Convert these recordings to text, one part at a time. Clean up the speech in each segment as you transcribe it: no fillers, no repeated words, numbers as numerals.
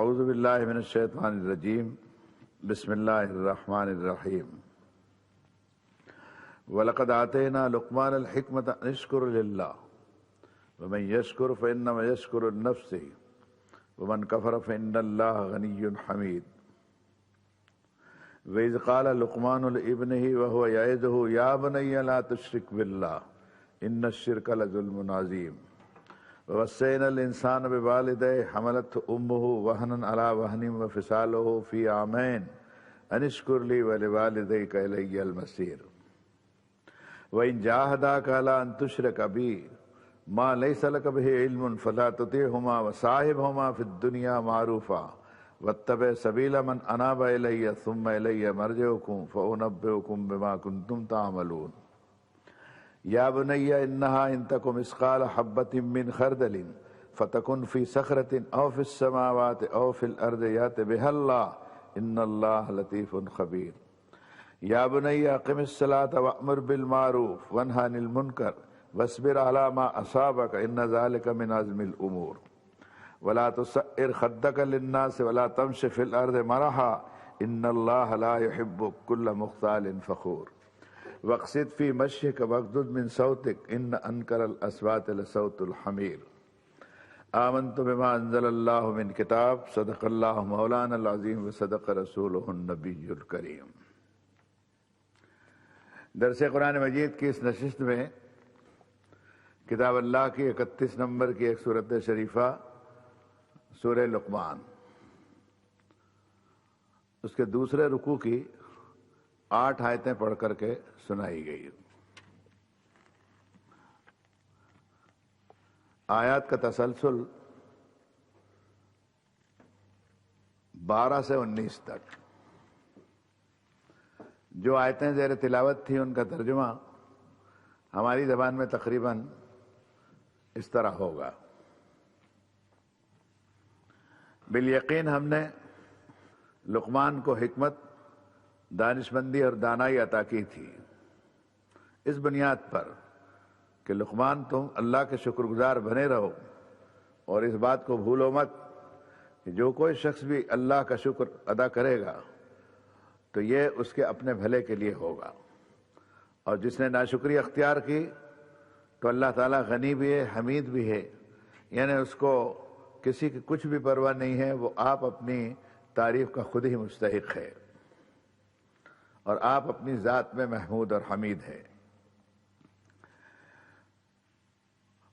اعوذ باللہ من الشیطان الرجیم بسم اللہ الرحمن الرحیم وَلَقَدْ آتَيْنَا لُقْمَانَ الْحِكْمَةَ أَنِ اشْكُرْ لِلَّهِ وَمَنْ يَشْكُرْ فَإِنَّمَا يَشْكُرُ لِنَفْسِهِ وَمَنْ كَفَرَ فَإِنَّ اللَّهَ غَنِيٌّ حَمِيدٌ وَإِذْ قَالَ لُقْمَانُ لِابْنِهِ وَهُوَ يَعِظُهُ يَا بُنَيَّ لَا تُشْرِكْ بِاللَّهِ إِنَّ الشِّرْكَ لَظُلْمٌ عَظِيمٌ وَوَصَّيْنَا الْإِنسَانَ بِوَالِدَيْهِ حَمَلَتْهُ أُمُّهُ وَهْنًا عَلَى وَهْنٍ وَفِصَالُهُ فِي عَامَيْنِ أَنِ اشْكُرْ لِي وَلِوَالِدَيْكَ إِلَيَّ الْمَصِيرُ وَإِنْ جَاهَدَاكَ عَلَىٰ أَن تُشْرِكَ بِي مَا لَيْسَ لَكَ بِهِ عِلْمٌ فَلَا تُطِعْهُمَا وَصَاحِبْهُمَا فِي الدُّنْيَا مَعْرُوفًا وَاتَّبِعْ سَبِيلَ مَنْ أَنَابَ إِلَيَّ ثُمَّ إِلَيَّ مَرْجِعُكُمْ فَأُنَبِّئُكُمْ بِمَا كُنتُمْ تَعْمَلُونَ يَا بُنَيَّ إِنَّهَا إِن تَكُ مِثْقَالَ حَبَّةٍ مِّنْ خَرْدَلٍ فَتَكُنْ فِي صَخْرَةٍ أَوْ فِي السَّمَاوَاتِ أَوْ فِي الْأَرْضِ يَأْتِ بِهَا اللَّهُ إِنَّ اللَّهَ لَطِيفٌ خَبِيرٌ يَا بُنَيَّ أَقِمِ الصَّلَاةَ وَأْمُرْ بِالْمَعْرُوفِ وَانْهَ عَنِ الْمُنكَرِ وَاصْبِرْ عَلَىٰ مَا أَصَابَكَ إِنَّ ذَلِكَ مِنْ عَزْمِ الْأُمُورِ وَلَا تُصَعِّرْ خَدَّكَ لِلنَّاسِ وَلَا تَمْشِ فِي الْأَرْضِ مَرَحًا إِنَّ اللَّهَ لَا يُحِبُّ كُلَّ مُخْتَالٍ فَخُورٍ وَاقْصِدْ فِي مَشْيِكَ وَاغْضُضْ مِنْ صَوْتِكَ إِنَّ أَنكَرَ الْأَصْوَاتِ لَصَوْتُ الْحَمِيرِ آمنت بما انزل اللہ من کتاب صدق اللہ مولانا العظیم وصدق رسولہ النبی الکریم۔ درس قرآن مجید کی اس نشست میں کتاب اللہ کی 31 نمبر کی ایک سورت شریفہ سورہ لقمان، اس کے دوسرے رکوع کی 8 آیتیں پڑھ کر کے سنائی گئی۔ آیات کا تسلسل 12 سے 19 تک۔ جو آیتیں زیر تلاوت تھیں ان کا ترجمہ ہماری زبان میں تقریباً اس طرح ہوگا۔ بالیقین ہم نے لقمان کو حکمت، دانشمندی اور دانائی عطا کی تھی، اس بنیاد پر کہ لقمان تم اللہ کے شکر گزار بنے رہو اور اس بات کو بھولو مت کہ جو کوئی شخص بھی اللہ کا شکر ادا کرے گا تو یہ اس کے اپنے بھلے کے لیے ہوگا، اور جس نے ناشکری اختیار کی تو اللہ تعالیٰ غنی بھی ہے، حمید بھی ہے، یعنی اس کو کسی کی کچھ بھی پرواہ نہیں ہے، وہ آپ اپنی تعریف کا خود ہی مستحق ہے اور آپ اپنی ذات میں محمود اور حمید ہے۔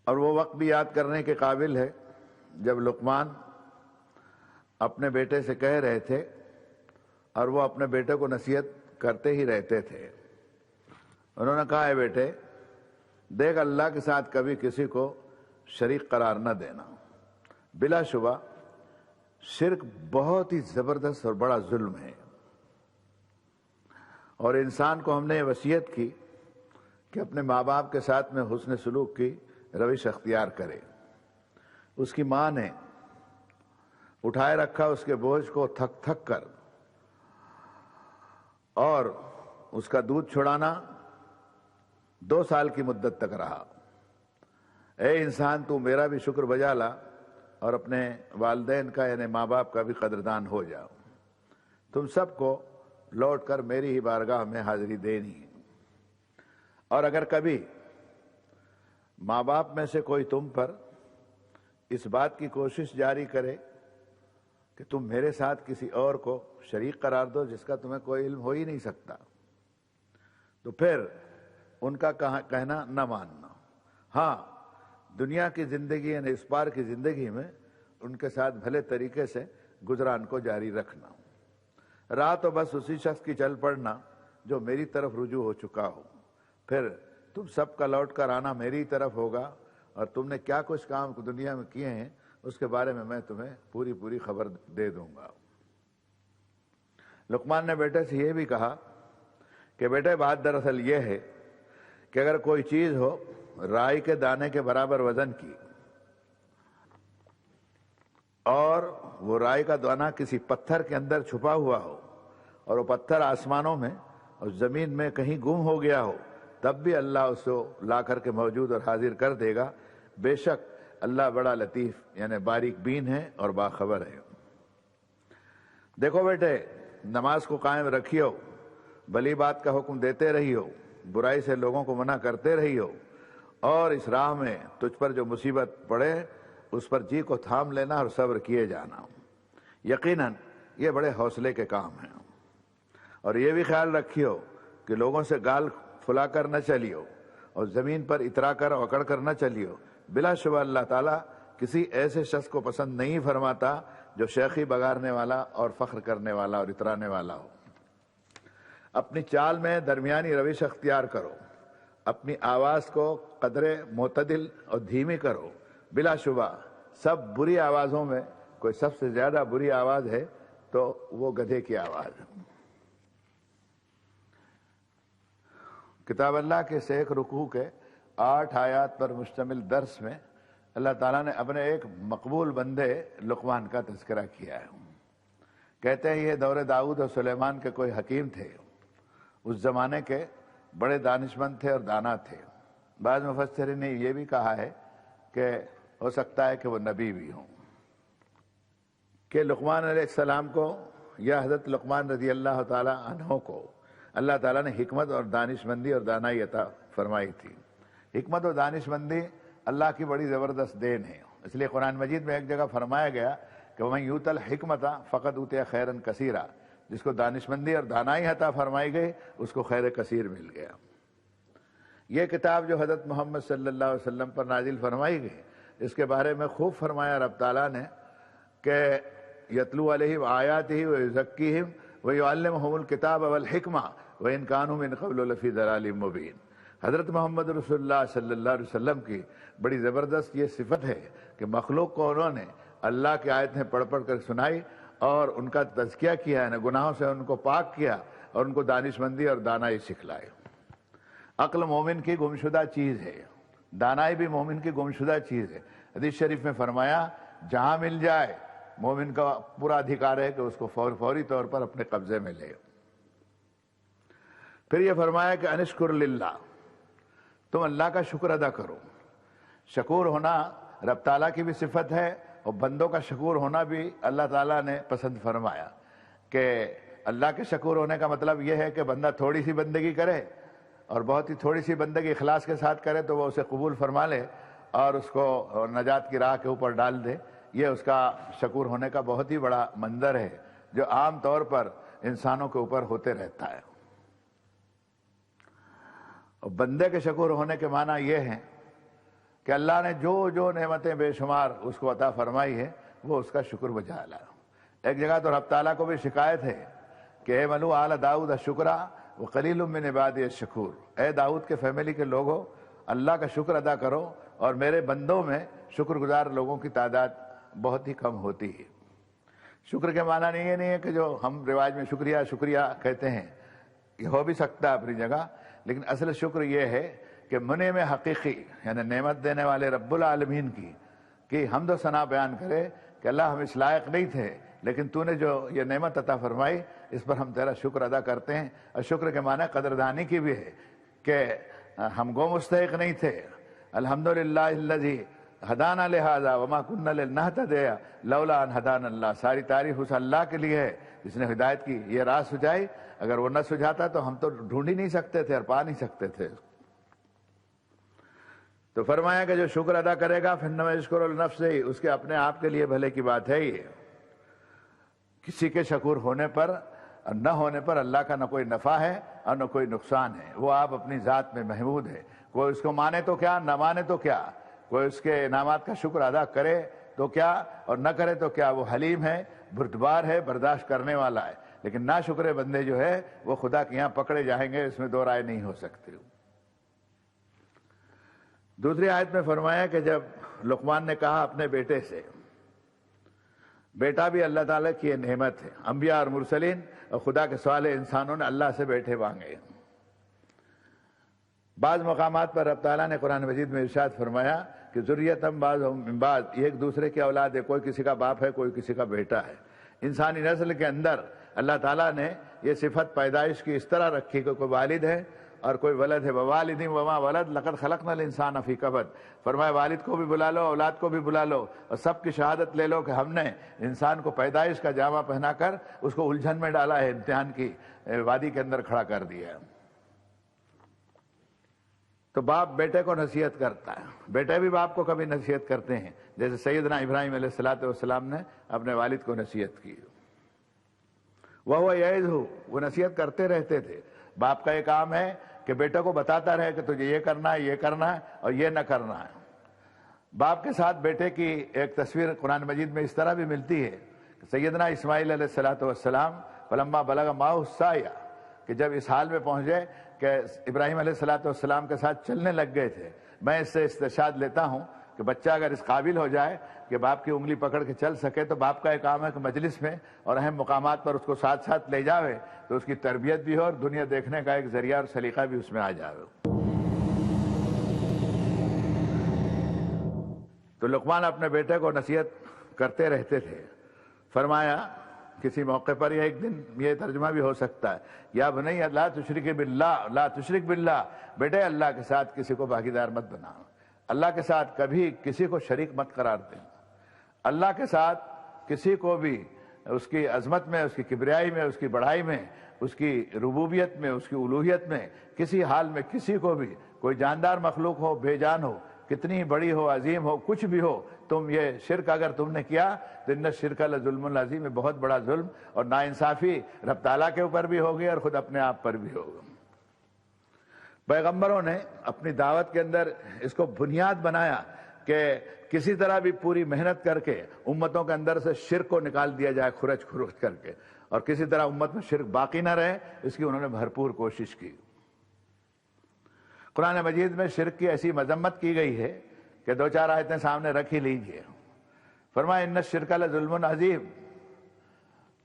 اور وہ وقت بھی یاد کرنے کے قابل ہے جب لقمان اپنے بیٹے سے کہہ رہے تھے اور وہ اپنے بیٹے کو نصیحت کرتے ہی رہتے تھے۔ انہوں نے کہا، اے بیٹے دیکھ، اللہ کے ساتھ کبھی کسی کو شریک قرار نہ دینا۔ بلا شبہ شرک بہت ہی زبردست اور بڑا ظلم ہے، اور انسان کو ہم نے یہ وصیت کی کہ اپنے ماں باپ کے ساتھ میں حسن سلوک کی روش اختیار کرے۔ اس کی ماں نے اٹھائے رکھا اس کے بوجھ کو تھک تھک کر، اور اس کا دودھ چھڑانا 2 سال کی مدت تک رہا۔ اے انسان، تو میرا بھی شکر بجا لا اور اپنے والدین کا یعنی ماں باپ کا بھی قدردان ہو جاؤ۔ تم سب کو لوٹ کر میری ہی بارگاہ میں حاضری دینی ہے، اور اگر کبھی ماں باپ میں سے کوئی تم پر اس بات کی کوشش جاری کرے کہ تم میرے ساتھ کسی اور کو شریک قرار دو جس کا تمہیں کوئی علم ہو ہی نہیں سکتا، تو پھر ان کا کہنا نہ ماننا۔ ہاں، دنیا کی زندگی یعنی اس پار کی زندگی میں ان کے ساتھ بھلے طریقے سے گزران کو جاری رکھنا۔ راہ تو بس اسی شخص کی چل پڑنا جو میری طرف رجوع ہو چکا ہو، پھر تم سب کا لوٹ کر آنا میری طرف ہوگا، اور تم نے کیا کچھ کام دنیا میں کیے ہیں اس کے بارے میں میں تمہیں پوری خبر دے دوں گا۔ لقمان نے بیٹے سے یہ بھی کہا کہ بیٹے بات دراصل یہ ہے کہ اگر کوئی چیز ہو رائی کے دانے کے برابر وزن کی، اور وہ رائی کا دانہ کسی پتھر کے اندر چھپا ہوا ہو، اور وہ پتھر آسمانوں میں اور زمین میں کہیں گم ہو گیا ہو، تب بھی اللہ اس کو لا کر کے موجود اور حاضر کر دے گا۔ بے شک اللہ بڑا لطیف یعنی باریک بین ہے اور باخبر ہے۔ دیکھو بیٹے، نماز کو قائم رکھیو، بھلی بات کا حکم دیتے رہیو، برائی سے لوگوں کو منع کرتے رہیو، اور اس راہ میں تجھ پر جو مصیبت پڑے اس پر جی کو تھام لینا اور صبر کیے جانا۔ یقیناً یہ بڑے حوصلے کے کام ہیں۔ اور یہ بھی خیال رکھیو کہ لوگوں سے گال پھلا کر نہ چلیو اور زمین پر اترا کر اکڑ کر نہ چلیو۔ بلا شبہ اللہ تعالیٰ کسی ایسے شخص کو پسند نہیں فرماتا جو شیخی بگارنے والا اور فخر کرنے والا اور اترانے والا ہو۔ اپنی چال میں درمیانی روش اختیار کرو، اپنی آواز کو قدرے معتدل اور دھیمی کرو۔ بلا شبہ سب بری آوازوں میں کوئی سب سے زیادہ بری آواز ہے تو وہ گدھے کی آواز ہے۔ کتاب اللہ کے سے ایک رکوع کے 8 آیات پر مشتمل درس میں اللہ تعالیٰ نے اپنے ایک مقبول بندے لقمان کا تذکرہ کیا ہے۔ کہتے ہیں یہ دور داؤد اور سلیمان کے کوئی حکیم تھے، اس زمانے کے بڑے دانشمند تھے اور دانا تھے۔ بعض مفسرین نے یہ بھی کہا ہے کہ ہو سکتا ہے کہ وہ نبی بھی ہوں، کہ لقمان علیہ السلام کو یا حضرت لقمان رضی اللہ تعالیٰ عنہ کو اللہ تعالیٰ نے حکمت اور دانشمندی اور دانائی عطا فرمائی تھی۔ حکمت اور دانشمندی اللہ کی بڑی زبردست دین ہے، اس لیے قرآن مجید میں ایک جگہ فرمایا گیا کہ وَمَن یُؤْتَ الْحِکْمَةَ فَقَدْ أُوتِیَ خَیْرًا کَثِیرًا، جس کو دانشمندی اور دانائی عطا فرمائی گئی اس کو خیر کثیر مل گیا۔ یہ کتاب جو حضرت محمد صلی اللہ علیہ وسلم پر نازل فرمائی گئی، اس کے بارے میں خوب فرمایا رب تعالیٰ نے کہ یتلو علیہم آیاتہ ویزکیہم ویعلمہم الکتاب والحکمہ وإن کانوا من قبل لفی ضلال مبین۔ حضرت محمد رسول اللہ صلی اللہ علیہ وسلم کی بڑی زبردست یہ صفت ہے کہ مخلوق کو انہوں نے اللہ کی آیتیں پڑھ پڑھ کر سنائی اور ان کا تزکیہ کیا ہے، گناہوں سے ان کو پاک کیا اور ان کو دانشمندی اور دانائی سکھلائے۔ عقل مومن کی گمشدہ چیز ہے، دانائی بھی مومن کی گمشدہ چیز ہے۔ حدیث شریف میں فرمایا جہاں مل جائے مومن کا پورا ادھیکار ہے کہ اس کو فوری طور پر اپنے قبضے میں لے۔ پھر یہ فرمایا کہ انشکر للہ، تم اللہ کا شکر ادا کرو۔ شکور ہونا رب تعالیٰ کی بھی صفت ہے اور بندوں کا شکور ہونا بھی اللہ تعالیٰ نے پسند فرمایا کہ اللہ کے شکور ہونے کا مطلب یہ ہے کہ بندہ تھوڑی سی بندگی کرے اور بہت ہی تھوڑی سی بندگی اخلاص کے ساتھ کرے تو وہ اسے قبول فرما لے اور اس کو نجات کی راہ کے اوپر ڈال دے۔ یہ اس کا شکور ہونے کا بہت ہی بڑا منظر ہے جو عام طور پر انسانوں کے اوپر ہوتے رہتا ہے۔ اور بندے کے شکور ہونے کے معنی یہ ہے کہ اللہ نے جو جو نعمتیں بے شمار اس کو عطا فرمائی ہے وہ اس کا شکر بجا لا۔ ایک جگہ تو رب تعالیٰ کو بھی شکایت ہے کہ اے ملو آل داؤد الشکرا وقلیل من عبادی الشکور، اے داؤد کے فیملی کے لوگوں اللہ کا شکر ادا کرو اور میرے بندوں میں شکر گزار لوگوں کی تعداد بہت ہی کم ہوتی ہے۔ شکر کے معنی یہ نہیں ہے کہ جو ہم رواج میں شکریہ شکریہ کہتے ہیں، یہ ہو بھی سکتا ہے اپنی جگہ، لیکن اصل شکر یہ ہے کہ منعم حقیقی یعنی نعمت دینے والے رب العالمین کی حمد و ثنا بیان کرے کہ اللہ ہم اس لائق نہیں تھے لیکن تو نے جو یہ نعمت عطا فرمائی اس پر ہم تیرا شکر ادا کرتے ہیں۔ اور شکر کے معنی قدردانی کی بھی ہے کہ ہم گو مستحق نہیں تھے۔ الحمدللہ الذی ہدانا لہذا وما كنا لنہتدی لولا ان ہدانا اللہ، ساری تعریف اس اللہ کے لیے ہے جس نے ہدایت کی یہ راہ سجائی، اگر وہ نہ سجھاتا تو ہم تو ڈھونڈ ہی نہیں سکتے تھے اور پا نہیں سکتے تھے۔ تو فرمایا کہ جو شکر ادا کرے گا فإنما یشکر لنفسہ، اس کے اپنے آپ کے لیے بھلے کی بات ہے۔ یہ کسی کے شکور ہونے پر اور نہ ہونے پر اللہ کا نہ کوئی نفع ہے اور نہ کوئی نقصان ہے، وہ آپ اپنی ذات میں محمود ہے۔ کوئی اس کو مانے تو کیا، نہ مانے تو کیا، کوئی اس کے انعامات کا شکر ادا کرے تو کیا اور نہ کرے تو کیا، وہ حلیم ہے، بردبار ہے، برداشت کرنے والا ہے۔ لیکن نا شکر بندے جو ہے وہ خدا کے یہاں پکڑے جائیں گے، اس میں دو رائے نہیں ہو سکتی۔ دوسری آیت میں فرمایا کہ جب لقمان نے کہا اپنے بیٹے سے، بیٹا بھی اللہ تعالیٰ کی نعمت ہے، انبیاء اور مرسلین اور خدا کے صالح انسانوں نے اللہ سے بیٹے مانگے۔ بعض مقامات پر رب تعالیٰ نے قرآن مجید میں ارشاد فرمایا کہ ذریتم بعضهم من بعض، یہ ایک دوسرے کی اولاد ہے، کوئی کسی کا باپ ہے کوئی کسی کا بیٹا ہے۔ انسانی نسل کے اندر اللہ تعالیٰ نے یہ صفت پیدائش کی اس طرح رکھی کہ کوئی والد ہے اور کوئی ولد ہے، ووالد وما ولد لقد خلقنا الانسان فی کبد، فرمایا والد کو بھی بلا لو، اولاد کو بھی بلا لو، اور سب کی شہادت لے لو کہ ہم نے انسان کو پیدائش کا جامہ پہنا کر اس کو الجھن میں ڈالا ہے، امتحان کی وادی کے اندر کھڑا کر دیا ہے۔ تو باپ بیٹے کو نصیحت کرتا ہے، بیٹے بھی باپ کو کبھی نصیحت کرتے ہیں، جیسے سیدنا ابراہیم علیہ السلام نے اپنے والد کو نصیحت کی۔ وَهُوَ يَعِظُهُ، وہ نصیحت کرتے رہتے تھے۔ باپ کا یہ کام ہے کہ بیٹے کو بتاتا رہے کہ تجھے یہ کرنا ہے، یہ کرنا ہے اور یہ نہ کرنا ہے۔ باپ کے ساتھ بیٹے کی ایک تصویر قرآن مجید میں اس طرح بھی ملتی ہے کہ سیدنا اسماعیل علیہ السلام فلما بلغ معه السعی، کہ جب اس حال میں پہنچے کہ ابراہیم علیہ السلام کے ساتھ چلنے لگ گئے تھے۔ میں اس سے استرشاد لیتا ہوں کہ بچہ اگر اس قابل ہو جائے کہ باپ کی انگلی پکڑ کے چل سکے تو باپ کا ایک کام ہے کہ مجلس میں اور اہم مقامات پر اس کو ساتھ ساتھ لے جاوے تو اس کی تربیت بھی ہو اور دنیا دیکھنے کا ایک ذریعہ اور سلیقہ بھی اس میں آ جاوے۔ تو لقمان اپنے بیٹے کو نصیحت کرتے رہتے تھے۔ فرمایا کسی موقع پر یا ایک دن یہ ترجمہ بھی ہو سکتا ہے، یا بنی لا تشرک باللہ، لا تشرک باللہ، بیٹے اللہ کے ساتھ کسی کو بھاگیدار مت بنا، اللہ کے ساتھ کبھی کسی کو شریک مت قرار دیں، اللہ کے ساتھ کسی کو بھی اس کی عظمت میں، اس کی کبریائی میں، اس کی بڑائی میں، اس کی ربوبیت میں، اس کی الوہیت میں کسی حال میں کسی کو بھی، کوئی جاندار مخلوق ہو، بے جان ہو، کتنی بڑی ہو، عظیم ہو، کچھ بھی ہو، تم یہ شرک اگر تم نے کیا تو ان الشرک لظلم عظیم، ہے بہت بڑا ظلم اور ناانصافی رب تعالیٰ کے اوپر بھی ہوگی اور خود اپنے آپ پر بھی ہوگا۔ پیغمبروں نے اپنی دعوت کے اندر اس کو بنیاد بنایا کہ کسی طرح بھی پوری محنت کر کے امتوں کے اندر سے شرک کو نکال دیا جائے، کھرچ کر کے، اور کسی طرح امت میں شرک باقی نہ رہے، اس کی انہوں نے بھرپور کوشش کی۔ قرآن مجید میں شرک کی ایسی مذمت کی گئی ہے کہ دو چار آیتیں سامنے رکھ ہی لیجئے۔ فرمایا ان الشرک لظلم عظیم،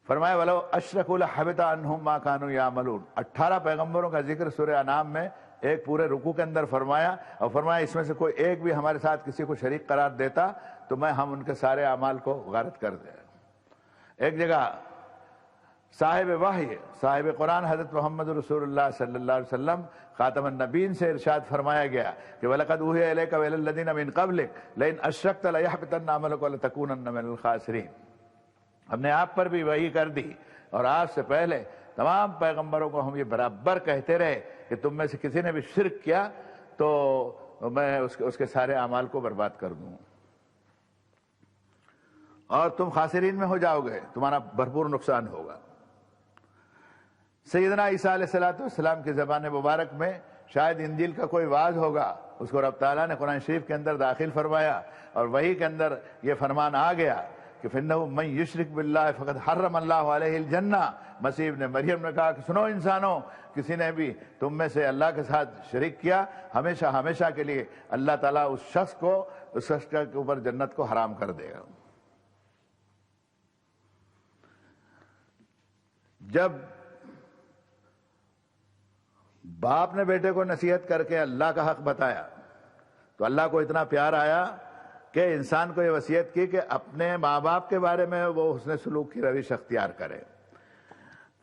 فرمایا وَلَوْ أَشْرَكُوا لَحَبِطَ عَنْهُمْ مَا كَانُوا يَعْمَلُونَ۔ 18 پیغمبروں کا ذکر سورہ انعام میں ایک پورے رکوع کے اندر فرمایا، اور فرمایا اس میں سے کوئی ایک بھی ہمارے ساتھ کسی کو شریک قرار دیتا تو ہم ان کے سارے اعمال کو غارت کر دیں۔ ایک جگہ صاحب وحی، صاحب قرآن حضرت محمد رسول اللہ صلی اللہ علیہ وسلم خاتم النبیین سے ارشاد فرمایا گیا کہ وَلَقَدْ أُوحِيَ إِلَيْكَ وَإِلَى الَّذِينَ مِن قَبْلِكَ لَئِنْ أَشْرَكْتَ لَيَحْبِطَنَّ عَمَلُكَ وَلَتَكُونَنَّ مِنَ الْخَاسِرِينَ۔ ہم نے آپ پر بھی وحی کر دی اور آپ سے پہلے تمام پیغمبروں کو ہم یہ برابر کہتے رہے کہ تم میں سے کسی نے بھی شرک کیا تو میں اس کے سارے اعمال کو برباد کر دوں اور تم خاسرین میں ہو جاؤ گے، تمہارا بھرپور نقصان ہوگا۔ سیدنا عیسیٰ علیہ السلام کی زبان مبارک میں شاید انجیل کا کوئی واعظ ہوگا، اس کو رب تعالیٰ نے قرآن شریف کے اندر داخل فرمایا اور وحی کے اندر یہ فرمان آ گیا کہ فَإِنَّهُ مَن يُشْرِكْ بِاللَّهِ فَقَدْ حَرَّمَ اللَّهُ عَلَيْهِ الْجَنَّةَ۔ مسیح ابن مریم نے کہا کہ سنو انسانوں، کسی نے بھی تم میں سے اللہ کے ساتھ شریک کیا، ہمیشہ ہمیشہ کے لیے اللہ تعالیٰ اس شخص کے اوپر جنت کو حرام کر دے گا۔ جب باپ نے بیٹے کو نصیحت کر کے اللہ کا حق بتایا تو اللہ کو اتنا پیار آیا کہ انسان کو یہ وصیت کی کہ اپنے ماں باپ کے بارے میں وہ حسن سلوک کی روش اختیار کرے۔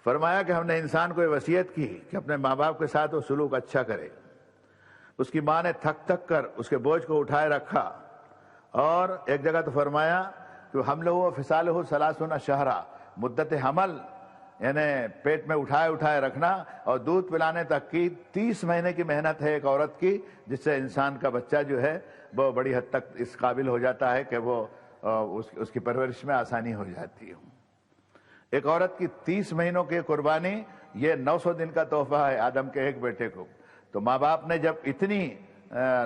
فرمایا کہ ہم نے انسان کو یہ وصیت کی کہ اپنے ماں باپ کے ساتھ وہ سلوک اچھا کرے۔ اس کی ماں نے تھک تھک کر اس کے بوجھ کو اٹھائے رکھا، اور ایک جگہ تو فرمایا کہ ہم لوگ فصالہ 30 شہرا، مدت حمل یعنی پیٹ میں اٹھائے رکھنا اور دودھ پلانے تک کی 30 مہینے کی محنت ہے ایک عورت کی، جس سے انسان کا بچہ جو ہے وہ بڑی حد تک اس قابل ہو جاتا ہے کہ وہ اس کی پرورش میں آسانی ہو جاتی ہے۔ ایک عورت کی 30 مہینوں کی قربانی یہ 900 دن کا تحفہ ہے آدم کے ایک بیٹے کو۔ تو ماں باپ نے جب اتنی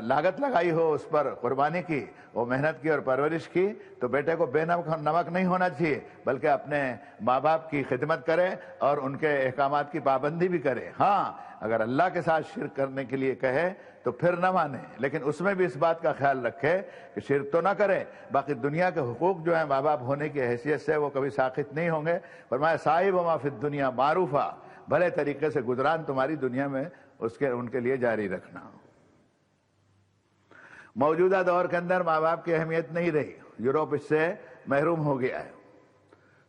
لاگت لگائی ہو اس پر قربانی کی، وہ محنت کی اور پرورش کی، تو بیٹے کو بے نمک نہیں ہونا چاہیے، بلکہ اپنے ماں باپ کی خدمت کرے اور ان کے احکامات کی پابندی بھی کرے۔ ہاں اگر اللہ کے ساتھ شرک کرنے کے لیے کہے تو پھر نہ مانے، لیکن اس میں بھی اس بات کا خیال رکھے کہ شرک تو نہ کرے، باقی دنیا کے حقوق جو ہیں ماں باپ ہونے کی حیثیت سے وہ کبھی ساخط نہیں ہوں گے۔ فرمایا صاحب ما فی الدنیا معروفہ، بھلے طریقے سے گزران تمہاری دنیا میں ان کے لیے جاری رکھنا۔ موجودہ دور کے اندر ماں باپ کی اہمیت نہیں رہی، یورپ اس سے محروم ہو گیا ہے۔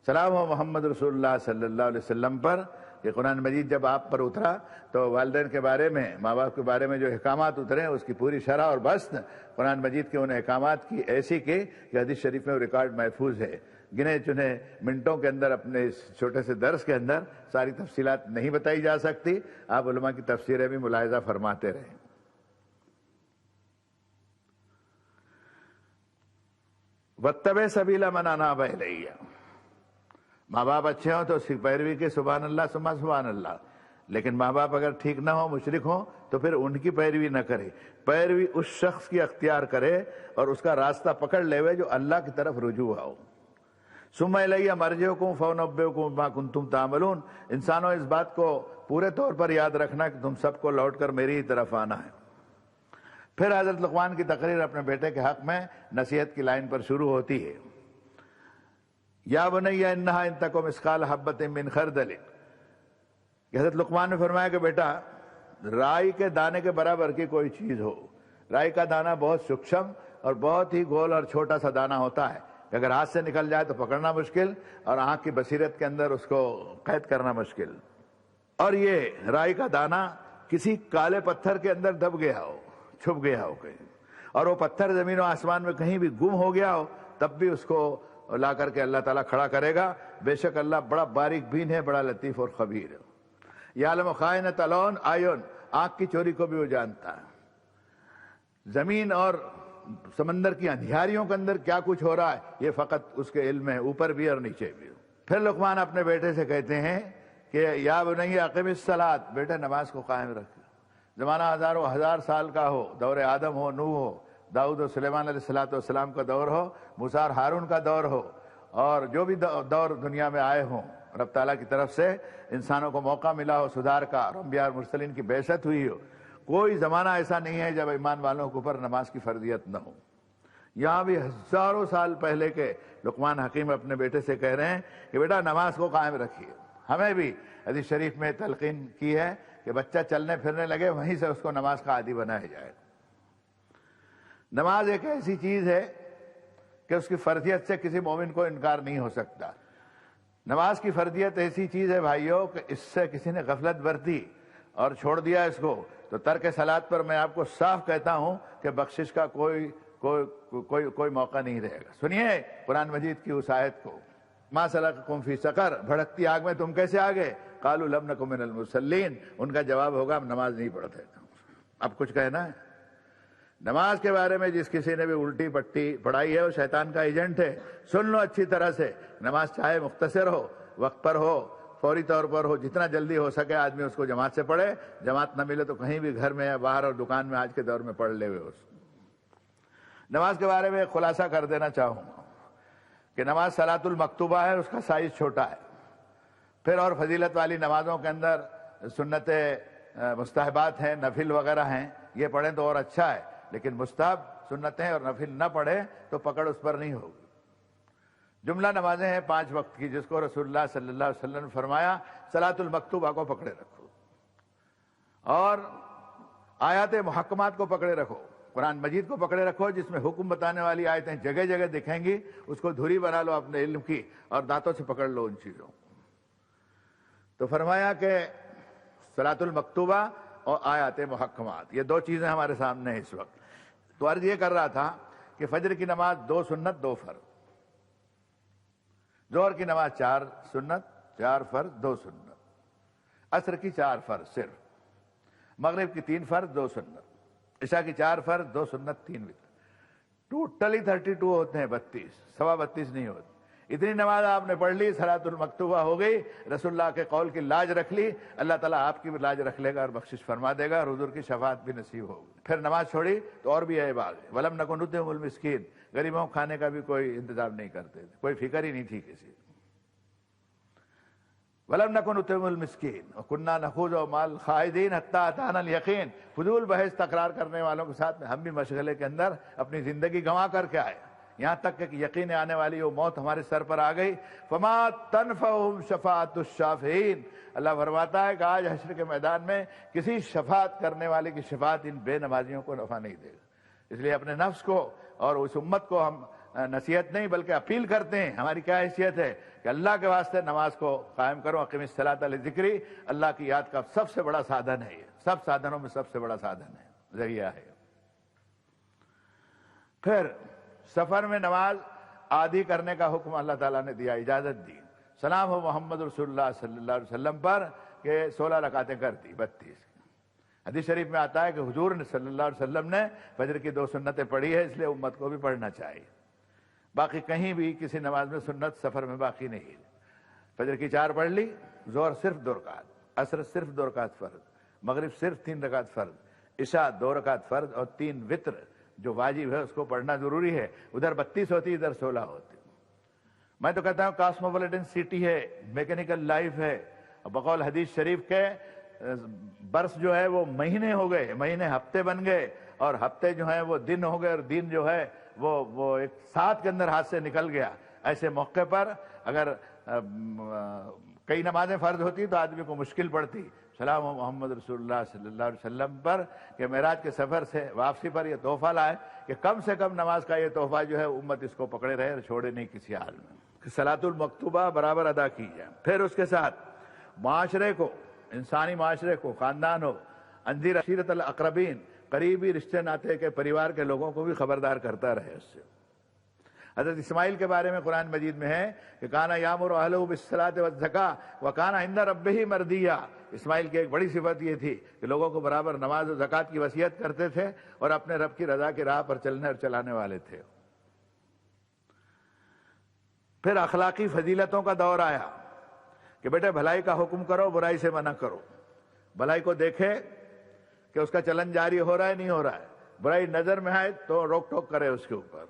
سلام ہو محمد رسول اللہ صلی اللہ علیہ وسلم پر، کہ قرآن مجید جب آپ پر اترا تو والدین کے بارے میں، ماں باپ کے بارے میں جو احکامات اترے اس کی پوری شرح اور بست قرآن مجید کے ان احکامات کی ایسی کی کہ حدیث شریف میں وہ ریکارڈ محفوظ ہے۔ گنے چنے منٹوں کے اندر اپنے اس چھوٹے سے درس کے اندر ساری تفصیلات نہیں بتائی جا سکتی، آپ علماء کی تفسیریں بھی ملاحظہ فرماتے رہیں۔ وَاتَّبِعْ سَبِيلَ مَنْ أَنَابَ إِلَيَّ، ماں باپ اچھے ہوں تو اس کی پیروی کے سبحان اللہ ثم سبحان اللہ، لیکن ماں باپ اگر ٹھیک نہ ہوں، مشرک ہوں، تو پھر ان کی پیروی نہ کرے، پیروی اس شخص کی اختیار کرے اور اس کا راستہ پکڑ لے ہوئے جو اللہ کی طرف رجوع ہو۔ ثم الیہ مرجعکم فانبئکم بما کنتم تعملون، انسانوں اس بات کو پورے طور پر یاد رکھنا کہ تم سب کو لوٹ کر میری ہی طرف آنا ہے۔ پھر حضرت لقمان کی تقریر اپنے بیٹے کے حق میں نصیحت کی لائن پر شروع ہوتی ہے، یا بنی انہا ان تک مثقال حبۃ من خردل، کہ حضرت لقمان نے فرمایا کہ بیٹا رائی کے دانے کے برابر کی کوئی چیز ہو، رائی کا دانہ بہت سکشم اور بہت ہی گول اور چھوٹا سا دانہ ہوتا ہے کہ اگر ہاتھ سے نکل جائے تو پکڑنا مشکل اور آنکھ کی بصیرت کے اندر اس کو قید کرنا مشکل، اور یہ رائی کا دانہ کسی کالے پتھر کے اندر دب گیا ہو، چھپ گیا ہو کہیں، اور وہ پتھر زمین و آسمان میں کہیں بھی گم ہو گیا ہو، تب بھی اس کو لا کر کے اللہ تعالیٰ کھڑا کرے گا۔ بے شک اللہ بڑا باریک بین ہے، بڑا لطیف اور خبیر ہے۔ یعلم خائنۃ الاعین، آنکھ کی چوری کو بھی وہ جانتا ہے۔ زمین اور سمندر کی اندھیاریوں کے اندر کیا کچھ ہو رہا ہے یہ فقط اس کے علم ہے، اوپر بھی اور نیچے بھی۔ پھر لقمان اپنے بیٹے سے کہتے ہیں کہ یا بنی اقم الصلاۃ، بیٹا نماز کو قائم رکھ۔ زمانہ ہزاروں ہزار سال کا ہو، دور آدم ہو، نوح ہو، داؤد و سلیمان علیہ السلام کا دور ہو، موسیٰ اور ہارون کا دور ہو، اور جو بھی دور دنیا میں آئے ہوں، رب تعالیٰ کی طرف سے انسانوں کو موقع ملا ہو سدھار کا، اور انبیاء اور مرسلین کی بعثت ہوئی ہو، کوئی زمانہ ایسا نہیں ہے جب ایمان والوں کے اوپر نماز کی فرضیت نہ ہو۔ یہاں بھی ہزاروں سال پہلے کے لقمان حکیم اپنے بیٹے سے کہہ رہے ہیں کہ بیٹا نماز کو قائم رکھیے۔ ہمیں بھی حدیث شریف میں تلقین کی ہے کہ بچہ چلنے پھرنے لگے وہیں سے اس کو نماز کا عادی بنایا جائے۔ نماز ایک ایسی چیز ہے کہ اس کی فرضیت سے کسی مومن کو انکار نہیں ہو سکتا۔ نماز کی فرضیت ایسی چیز ہے بھائیوں کہ اس سے کسی نے غفلت برتی اور چھوڑ دیا اس کو تو ترک صلاۃ پر میں آپ کو صاف کہتا ہوں کہ بخشش کا کوئی موقع نہیں رہے گا۔ سنیے قرآن مجید کی اس آیت کو، ما سلککم فی سقر، بھڑکتی آگ میں تم کیسے آگے؟ قالوا لم نک من المصلین، ان کا جواب ہوگا ہم نماز نہیں پڑھتے۔ اب کچھ کہنا ہے؟ نماز کے بارے میں جس کسی نے بھی الٹی پٹی پڑھائی ہے وہ شیطان کا ایجنٹ ہے۔ سن لو اچھی طرح سے، نماز چاہے مختصر ہو، وقت پر ہو، فوری طور پر ہو، جتنا جلدی ہو سکے آدمی اس کو جماعت سے پڑھے، جماعت نہ ملے تو کہیں بھی گھر میں یا باہر اور دکان میں آج کے دور میں پڑھ لے ہوئے۔ نماز کے بارے میں ایک خلاصہ کر دینا چاہوں گا کہ نماز صلاۃ المکتوبہ ہے، اس کا سائز چھوٹا ہے۔ پھر اور فضیلت والی نمازوں کے اندر سنت مستحبات ہیں، نفل وغیرہ ہیں، یہ پڑھیں تو اور اچھا ہے، لیکن مستحب سنتیں اور نفل نہ پڑھے تو پکڑ اس پر نہیں ہوگی۔ جملہ نمازیں ہیں 5 وقت کی، جس کو رسول اللہ صلی اللہ علیہ وسلم نے فرمایا صلاۃ المکتوبہ کو پکڑے رکھو، اور آیات محکمات کو پکڑے رکھو، قرآن مجید کو پکڑے رکھو جس میں حکم بتانے والی آیتیں جگہ جگہ دکھیں گی، اس کو دھری بنا لو اپنے علم کی اور دانتوں سے پکڑ لو ان چیزوں۔ تو فرمایا کہ صلاۃ المکتوبہ اور آیات محکمات، یہ 2 چیزیں ہمارے سامنے ہیں اس وقت۔ تو عرض یہ کر رہا تھا کہ فجر کی نماز 2 سنت 2 فرض، ظہر کی نماز 4 سنت 4 فرض 2 سنت، عصر کی 4 فرض صرف، مغرب کی 3 فرض 2 سنت، عشاء کی 4 فرض 2 سنت 3 وتر، ٹوٹلی 32 ہوتے ہیں، 32 سوا 32 نہیں ہوتے۔ اتنی نماز آپ نے پڑھ لی، صلاۃ المکتوبہ ہو گئی، رسول اللہ کے قول کی لاج رکھ لی، اللہ تعالیٰ آپ کی بھی لاج رکھ لے گا اور بخشش فرما دے گا اور حضور کی شفاعت بھی نصیب ہوگی۔ پھر نماز چھوڑی تو اور بھی عیب آ گئے، وَلَمْ نَكُنْ نُطْعِمُ الْمِسْكِينَ، غریبوں کو کھانے کا بھی کوئی انتظام نہیں کرتے تھے، کوئی فکر ہی نہیں تھی کسی۔ وَلَمْ نَكُنْ نُطْعِمُ الْمِسْكِينَ وَكُنَّا نَخُوضُ مَعَ الْخَائِضِينَ حَتَّىٰ أَتَانَا الْيَقِينُ، فضول بحث تکرار کرنے والوں کے ساتھ میں ہم بھی مشغلے کے اندر اپنی زندگی گنوا کر کے آئے، یہاں تک کہ یقین آنے والی وہ موت ہمارے سر پر آ گئی۔ فَمَا تَنْفَعُهُمْ شَفَاعَةُ الشَّافِعِينَ، اللہ فرماتا ہے کہ آج حشر کے میدان میں کسی شفاعت کرنے والے کی شفاعت ان بے نمازیوں کو نفع نہیں دے گا۔ اس لیے اپنے نفس کو اور اس امت کو ہم نصیحت نہیں بلکہ اپیل کرتے ہیں. ہماری کیا حیثیت ہے کہ اللہ کے واسطے نماز کو قائم کرو. اقیم الصلاۃ لذکری، اللہ کی یاد کا سب سے بڑا سادھن ہے. یہ سب سادھنوں میں سب سے بڑا سادھن ہے، ذریعہ ہے. پھر سفر میں نماز آدھی کرنے کا حکم اللہ تعالیٰ نے دیا، اجازت دی. سلام ہو محمد رسول اللہ صلی اللہ علیہ وسلم پر کہ 16 رکعتیں کر دی، 32. حدیث شریف میں آتا ہے کہ حضور صلی اللہ علیہ وسلم نے فجر کی 2 سنتیں پڑھی ہے، اس لیے امت کو بھی پڑھنا چاہیے. باقی کہیں بھی کسی نماز میں سنت سفر میں باقی نہیں. فجر کی 4 پڑھ لی، ظہر صرف 2 رکعت، عصر صرف 2 رکعت فرض، مغرب صرف 3 رکعت فرض، عشاء 2 رکعت فرض اور 3 وتر جو واجب ہے اس کو پڑھنا ضروری ہے. ادھر 32 ہوتی، ادھر 16 ہوتی. میں تو کہتا ہوں کاسموپولیٹن سٹی ہے، میکینیکل لائف ہے. بقول حدیث شریف کے برس جو ہے وہ مہینے ہو گئے، مہینے ہفتے بن گئے، اور ہفتے جو ہیں وہ دن ہو گئے، اور دن جو ہے وہ ایک ساتھ کے اندر ہاتھ سے نکل گیا. ایسے موقع پر اگر کئی نمازیں فرض ہوتی تو آدمی کو مشکل پڑتی. سلام محمد رسول اللہ صلی اللہ علیہ وسلم پر کہ معراج کے سفر سے واپسی پر یہ تحفہ لائے کہ کم سے کم نماز کا یہ تحفہ جو ہے امت اس کو پکڑے رہے اور چھوڑے نہیں کسی حال میں. صلاۃ المکتوبہ برابر ادا کی جائے. پھر اس کے ساتھ معاشرے کو، انسانی معاشرے کو، خاندان ہو، انذر عشیرت الاقربین، قریبی رشتے ناتے کے پریوار کے لوگوں کو بھی خبردار کرتا رہے اس سے. حضرت اسماعیل کے بارے میں قرآن مجید میں ہے کہ کانا یامر اہلہ بالصلاۃ والزکاۃ وکانا عند ربہ مردیہ. اسماعیل کی ایک بڑی صفت یہ تھی کہ لوگوں کو برابر نماز و زکوٰۃ کی وصیت کرتے تھے اور اپنے رب کی رضا کی راہ پر چلنے اور چلانے والے تھے. پھر اخلاقی فضیلتوں کا دور آیا کہ بیٹے بھلائی کا حکم کرو، برائی سے منع کرو. بھلائی کو دیکھے کہ اس کا چلن جاری ہو رہا ہے نہیں ہو رہا ہے، برائی نظر میں آئے تو روک ٹوک کرے اس کے اوپر.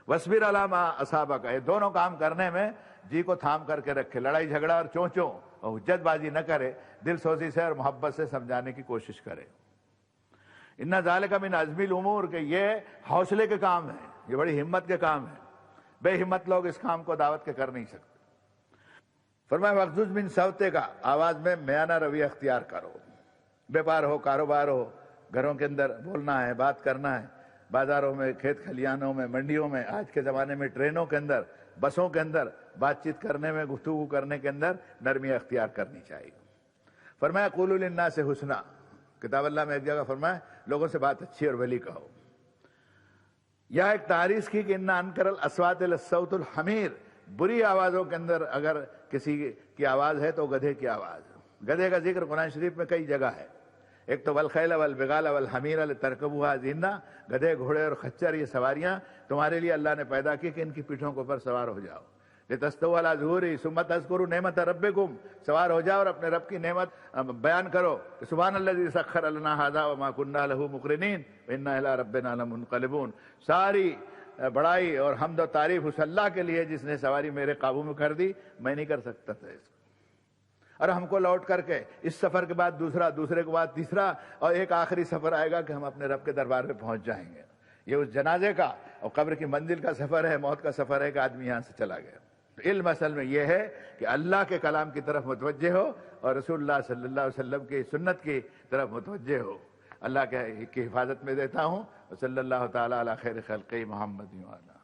وَاصْبِرْ عَلَىٰ مَا أَصَابَكَ، یہ دونوں کام کرنے میں جی کو تھام کر کے رکھے. لڑائی جھگڑا اور چونچوں اور حجت بازی نہ کرے، دل سوزی سے اور محبت سے سمجھانے کی کوشش کرے. اِنَّ ذَلِكَ مِنْ عَزْمِ الْأُمُورِ کہ یہ حوصلے کے کام ہیں، یہ بڑی ہمت کے کام ہیں. بے ہمت لوگ اس کام کو دعوت کے کر نہیں سکتے. فرمایا وَاغْضُضْ مِنْ صَوْتِكَ، آواز میں میانہ رویہ اختیار کرو. بیپار ہو، کاروبار ہو، گھروں کے اندر بولنا ہے، بات کرنا ہے، بازاروں میں، کھیت کھلیانوں میں، منڈیوں میں، آج کے زمانے میں ٹرینوں کے اندر، بسوں کے اندر بات چیت کرنے میں، گفتگو کرنے کے اندر نرمی اختیار کرنی چاہیے. فرمایا قولوا للناس حسنا، کتاب اللہ میں ایک جگہ فرمایا لوگوں سے بات اچھی اور بھلی کہو. یا ایک تعریض کی کہ ان انکر الاصوات للصوت الحمیر، بری آوازوں کے اندر اگر کسی کی آواز ہے تو گدھے کی آواز. گدھے کا ذکر قرآن شریف میں کئی جگہ ہے. ایک تو والخیل والبغال والحمیر لترکبوها زینہ، گدھے گھوڑے اور خچر یہ سواریاں تمہارے لیے اللہ نے پیدا کی کہ ان کی پیٹھوں کے اوپر سوار ہو جاؤ. لتستووا علی ظہورہ ثم تذکروا نعمت ربکم، سوار ہو جاؤ اور اپنے رب کی نعمت بیان کرو کہ سبحان الذی سخر لنا ھذا وما كنا له مقرنین وانا الی ربنا لمنقلبون. ساری بڑائی اور حمد و تعریف اس اللہ کے لیے جس نے سواری میرے قابو میں کر دی، میں نہیں کر سکتا تھا اس کو. اور ہم کو لوٹ کر کے اس سفر کے بعد دوسرا، دوسرے کے بعد تیسرا، اور ایک آخری سفر آئے گا کہ ہم اپنے رب کے دربار میں پہنچ جائیں گے. یہ اس جنازے کا اور قبر کی منزل کا سفر ہے، موت کا سفر ہے کہ آدمی یہاں سے چلا گیا. علم اصل میں یہ ہے کہ اللہ کے کلام کی طرف متوجہ ہو اور رسول اللہ صلی اللہ علیہ وسلم کی سنت کی طرف متوجہ ہو. اللہ کی حفاظت میں دیتا ہوں. صلی اللہ تعالیٰ علی خیر خلقہ محمد وعلی